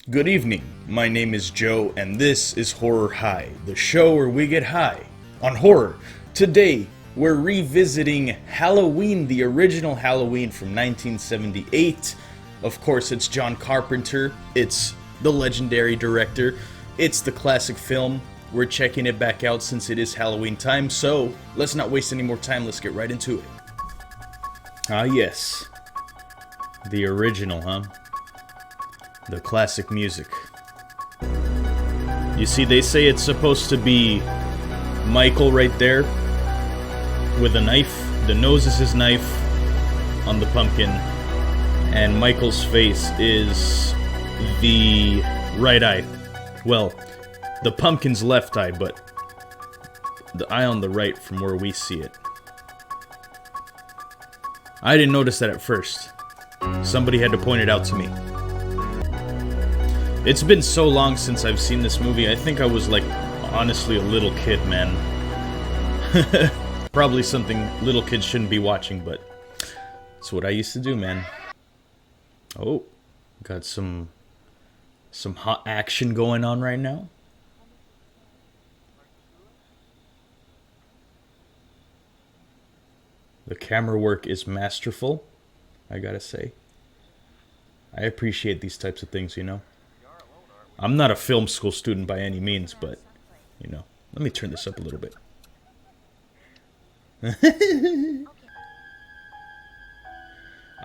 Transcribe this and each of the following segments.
Good evening, my name is Joe, and this is Horror High, the show where we get high on horror. Today, we're revisiting Halloween, the original Halloween from 1978. Of course, it's John Carpenter, it's the legendary director, it's the classic film. We're checking it back out since it is Halloween time, so let's not waste any more time, let's get right into it. Ah yes, the original, huh? The classic music. You see, they say it's supposed to be Michael right there with a knife. The nose is his knife on the pumpkin, and Michael's face is the right eye. Well, the pumpkin's left eye, but the eye on the right from where we see it. I didn't notice that at first. Somebody had to point it out to me. It's been so long since I've seen this movie, I think I was like, honestly, a little kid, man. Probably something little kids shouldn't be watching, but it's what I used to do, man. Oh, got some hot action going on right now. The camera work is masterful, I gotta say. I appreciate these types of things, you know. I'm not a film school student by any means, but, you know, let me turn this up a little bit.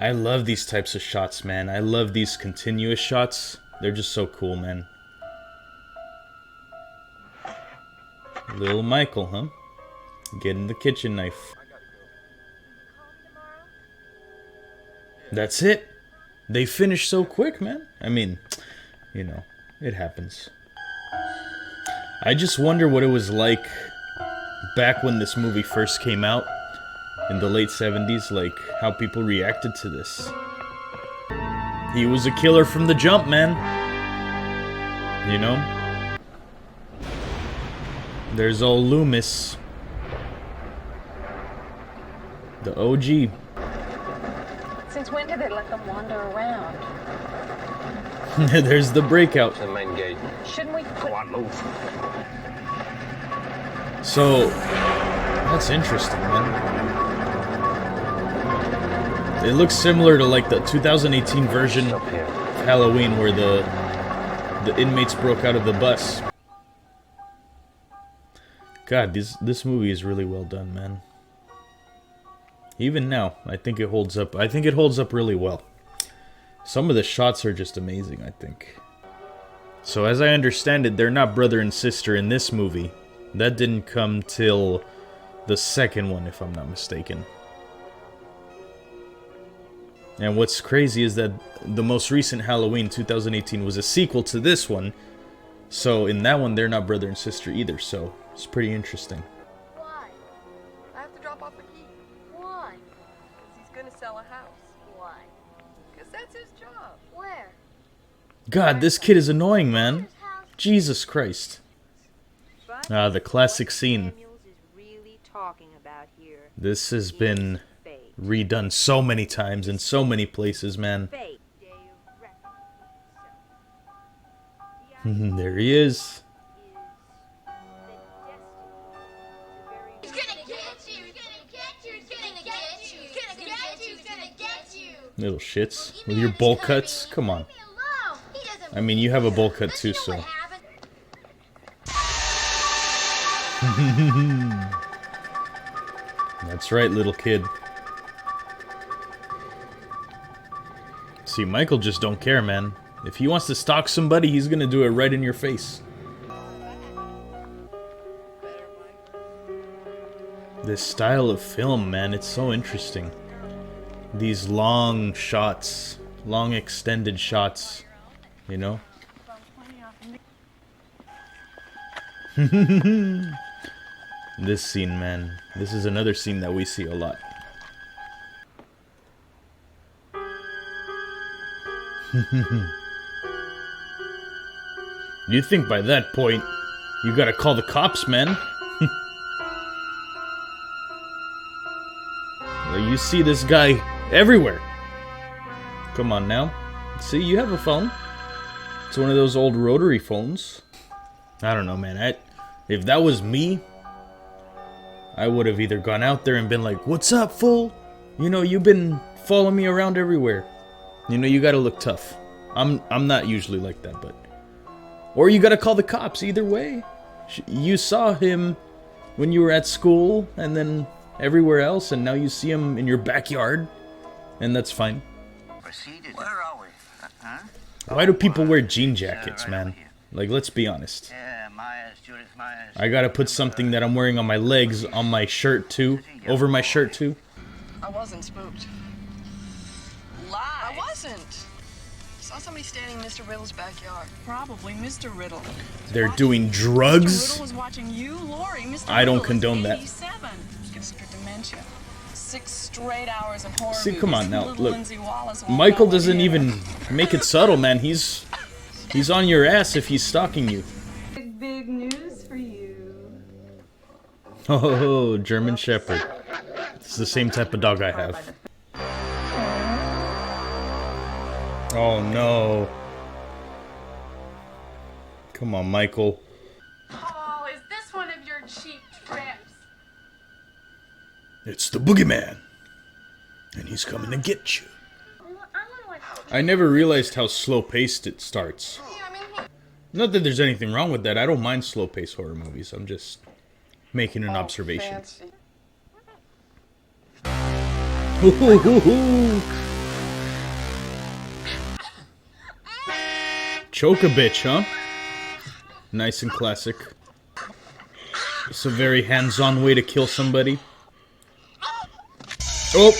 I love these types of shots, man. I love these continuous shots. They're just so cool, man. Little Michael, huh? Getting the kitchen knife. That's it. They finished so quick, man. I mean, you know. It happens. I just wonder what it was like back when this movie first came out in the late 70s, like how people reacted to this. He was a killer from the jump, man. You know? There's old Loomis. The OG. Since when did they let them wander around? There's the breakout. The main gate. Shouldn't we put... Go on, move. So, that's interesting, man. It looks similar to like the 2018 version of Halloween where the inmates broke out of the bus. God, this movie is really well done, man. Even now, I think it holds up. I think it holds up really well. Some of the shots are just amazing, I think. So as I understand it, they're not brother and sister in this movie. That didn't come till the second one, if I'm not mistaken. And what's crazy is that the most recent Halloween, 2018, was a sequel to this one. So in that one, they're not brother and sister either, so it's pretty interesting. Why? I have to drop off the key. Why? Because he's gonna sell a house. Why? Because that's his job. Where? God, this kid is annoying, man. Jesus Christ. Ah, the classic scene. This has been redone so many times in so many places, man. There he is. He's gonna get you! He's gonna get you! He's gonna get you! He's gonna get you! He's gonna get you! Little shits. With your bowl cuts? Come on. I mean, you have a bowl cut too, so. That's right, little kid. See, Michael just don't care, man. If he wants to stalk somebody, he's gonna do it right in your face. This style of film, man, it's so interesting. These long shots, long extended shots, you know? This scene, man, this is another scene that we see a lot. You think by that point, you gotta call the cops, man. You see this guy everywhere. Come on now. See, you have a phone. It's one of those old rotary phones. I don't know, man. If that was me, I would have either gone out there and been like, "What's up, fool? You know, you've been following me around everywhere. You know, you gotta look tough." I'm not usually like that, but... Or you gotta call the cops, either way. You saw him when you were at school, and then everywhere else, and now you see him in your backyard, and that's fine. Where are we? Huh? Why do people wear jean jackets, man? Like, let's be honest. Yeah, Myers, Judith Myers. I gotta put something that I'm wearing on my legs on my shirt too, over my shirt too. I wasn't spooked. Lie. I wasn't. Saw somebody standing in Mr. Riddle's backyard. Probably Mr. Riddle. They're doing drugs? Mr. Riddle was watching you, Lori. Mr. I don't Riddle condone is that. 87. Gets dementia. 6 straight hours of horror See, come on now, Little look. Lindsay Wallace won't Michael know doesn't what even make it subtle, man. He's on your ass if he's stalking you. Big news for you. Oh, German Shepherd. It's the same type of dog I have. Oh no. Come on, Michael. Oh, is this one of your cheap trips? It's the boogeyman. And he's coming to get you. I never realized how slow-paced it starts. Not that there's anything wrong with that. I don't mind slow-paced horror movies. I'm just making an observation. Fancy. Choke a bitch, huh? Nice and classic. It's a very hands-on way to kill somebody. Oh!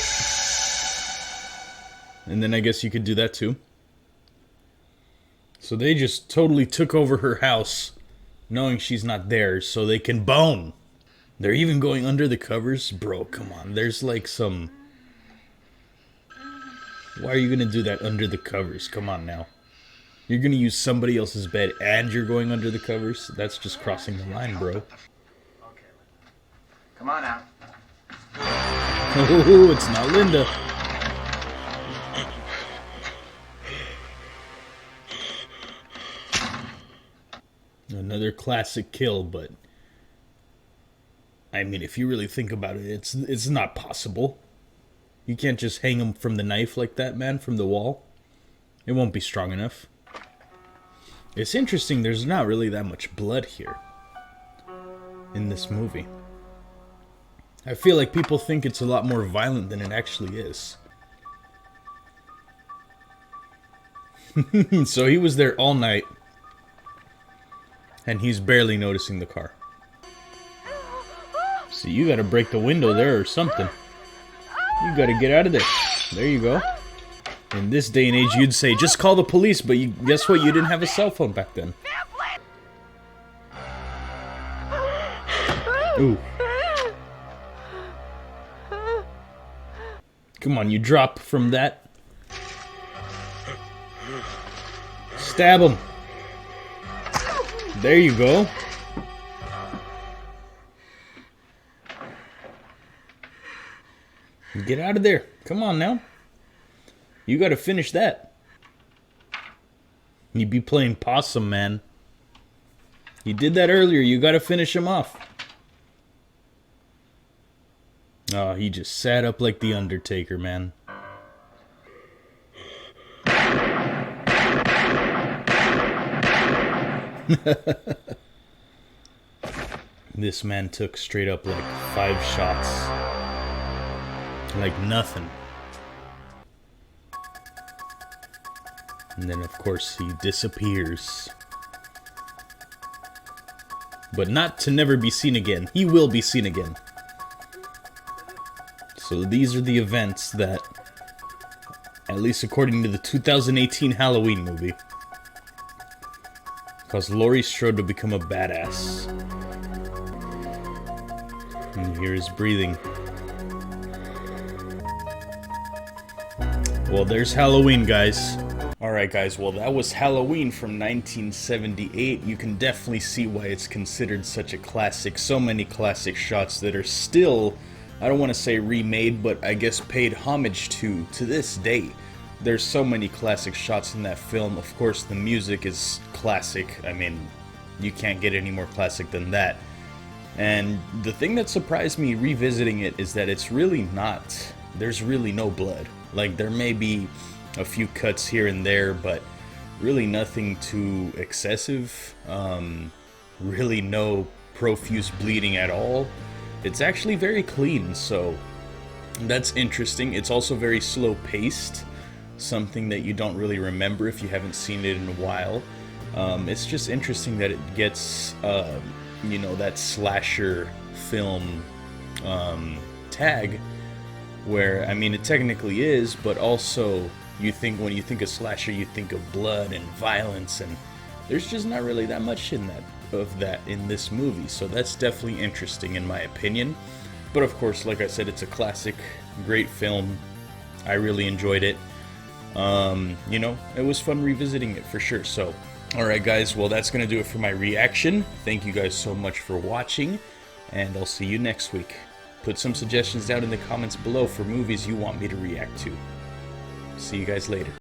And then I guess you could do that too. So they just totally took over her house, knowing she's not there, so they can bone. They're even going under the covers? Bro, come on. There's like some... Why are you gonna do that under the covers? Come on now. You're gonna use somebody else's bed and you're going under the covers? That's just crossing the line, bro. Okay. Come on now. Oh, it's not Linda. Another classic kill, but... I mean, if you really think about it, it's not possible. You can't just hang him from the knife like that, man, from the wall. It won't be strong enough. It's interesting, there's not really that much blood here in this movie. I feel like people think it's a lot more violent than it actually is. So he was there all night, and he's barely noticing the car. So you gotta break the window there or something. You gotta get out of there. There you go. In this day and age, you'd say, just call the police, but guess what? You didn't have a cell phone back then. Ooh. Come on, you drop from that. Stab him. There you go. Get out of there. Come on now. You gotta finish that. You be playing possum, man. You did that earlier. You gotta finish him off. Oh, he just sat up like the Undertaker, man. This man took straight up like 5 shots. Like nothing. And then of course he disappears. But not to never be seen again. He will be seen again. So these are the events that, at least according to the 2018 Halloween movie, caused Laurie Strode to become a badass. And you hear his breathing. Well, there's Halloween, guys. Alright guys, well that was Halloween from 1978. You can definitely see why it's considered such a classic. So many classic shots that are still, I don't want to say remade, but I guess paid homage to this day. there's so many classic shots in that film. Of course, the music is classic. I mean, you can't get any more classic than that. And the thing that surprised me revisiting it is that it's really not, there's really no blood. Like, there may be a few cuts here and there, but really nothing too excessive. Really no profuse bleeding at all. It's actually very clean, so that's interesting. It's also very slow paced, something that you don't really remember if you haven't seen it in a while. It's just interesting that it gets you know, that slasher film tag, where, I mean, it technically is, but also you think, when you think of slasher, you think of blood and violence, and there's just not really that much in that in this movie. So that's definitely interesting in my opinion. But of course, like I said, it's a classic, great film. I really enjoyed it. You know, it was fun revisiting it for sure. So alright guys, well, that's gonna do it for my reaction. Thank you guys so much for watching, and I'll see you next week. Put some suggestions down in the comments below for movies you want me to react to. See you guys later.